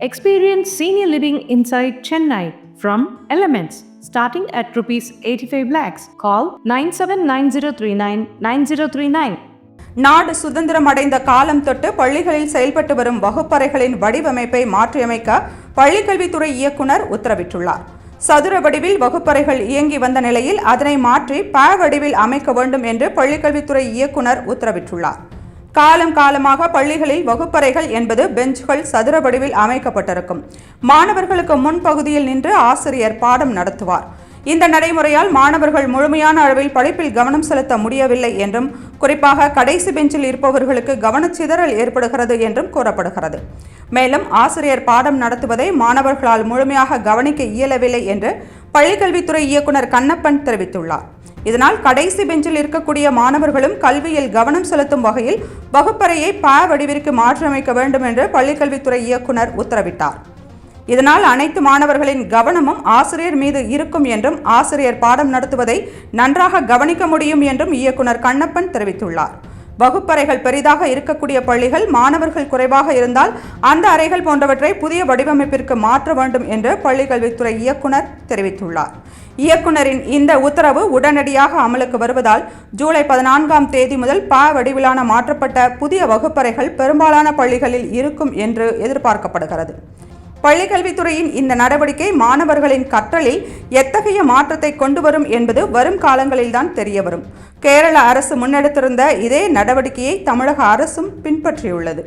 Experience senior living inside Chennai from Elements starting at rupees 85 lakhs. Call 9790399039. நாடு சுதந்திரம் அடைந்த காலம் தொட்டு பள்ளிகளில் செயல்பட்டு வரும் வகுப்பறைகளின் வடிவமைப்பை மாற்றியமைக்க பள்ளிக்கல்வித்துறை இயக்குனர் உத்தரவிட்டுள்ளார். சதுர வடிவில் வகுப்பறைகள் இயங்கி வந்த நிலையில் அதனை மாற்றி ப வடிவில் அமைக்க வேண்டும் என்று பள்ளிக்கல்வித்துறை இயக்குனர் உத்தரவிட்டுள்ளார். காலம் காலமாக பள்ளிகளில் வகுப்பறைகள் என்பது பெஞ்சுகள் சதுர வடிவில் அமைக்கப்பட்டிருக்கும். மாணவர்களுக்கு முன்பகுதியில் நின்று ஆசிரியர் பாடம் நடத்துவார். இந்த நடைமுறையால் மாணவர்கள் முழுமையான அளவில் படிப்பில் கவனம் செலுத்த முடியவில்லை என்றும், குறிப்பாக கடைசி பெஞ்சில் இருப்பவர்களுக்கு கவனச்சிதறல் ஏற்படுகிறது என்றும் கூறப்படுகிறது. மேலும் ஆசிரியர் பாடம் நடத்துவதை மாணவர்களால் முழுமையாக கவனிக்க இயலவில்லை என்று பள்ளிக்கல்வித்துறை இயக்குனர் கண்ணப்பன் தெரிவித்துள்ளார். இதனால் கடைசி பெஞ்சில் இருக்கக்கூடிய மாணவர்களும் கல்வியில் கவனம் செலுத்தும் வகையில் வகுப்பறையை ப வடிவிற்கு மாற்றியமைக்க வேண்டும் என்று பள்ளிக்கல்வித்துறை இயக்குனர் உத்தரவிட்டார். இதனால் அனைத்து மாணவர்களின் கவனமும் ஆசிரியர் மீது இருக்கும் என்றும், ஆசிரியர் பாடம் நடத்துவதை நன்றாக கவனிக்க முடியும் என்றும் இயக்குனர் கண்ணப்பன் தெரிவித்துள்ளார். வகுப்பறைகள் பெரிதாக இருக்கக்கூடிய பள்ளிகள் மாணவர்கள் குறைவாக இருந்தால் அந்த அறைகள் போன்றவற்றை புதிய வடிவமைப்பிற்கு மாற்ற வேண்டும் என்று பள்ளிக்கல்வித்துறை இயக்குனர் தெரிவித்துள்ளார். இயக்குனரின் இந்த உத்தரவு உடனடியாக அமலுக்கு வருவதால் ஜூலை 14ஆம் தேதி முதல் ப வடிவிலான மாற்றப்பட்ட புதிய வகுப்பறைகள் பெரும்பாலான பள்ளிகளில் இருக்கும் என்று எதிர்பார்க்கப்படுகிறது. பள்ளிக்கல்வித்துறையின் இந்த நடவடிக்கை மாணவர்களின் கற்றலில் எத்தகைய மாற்றத்தை கொண்டு வரும் என்பது வரும் காலங்களில்தான் தெரியவரும். கேரள அரசு முன்னெடுத்திருந்த இதே நடவடிக்கையை தமிழக அரசும் பின்பற்றியுள்ளது.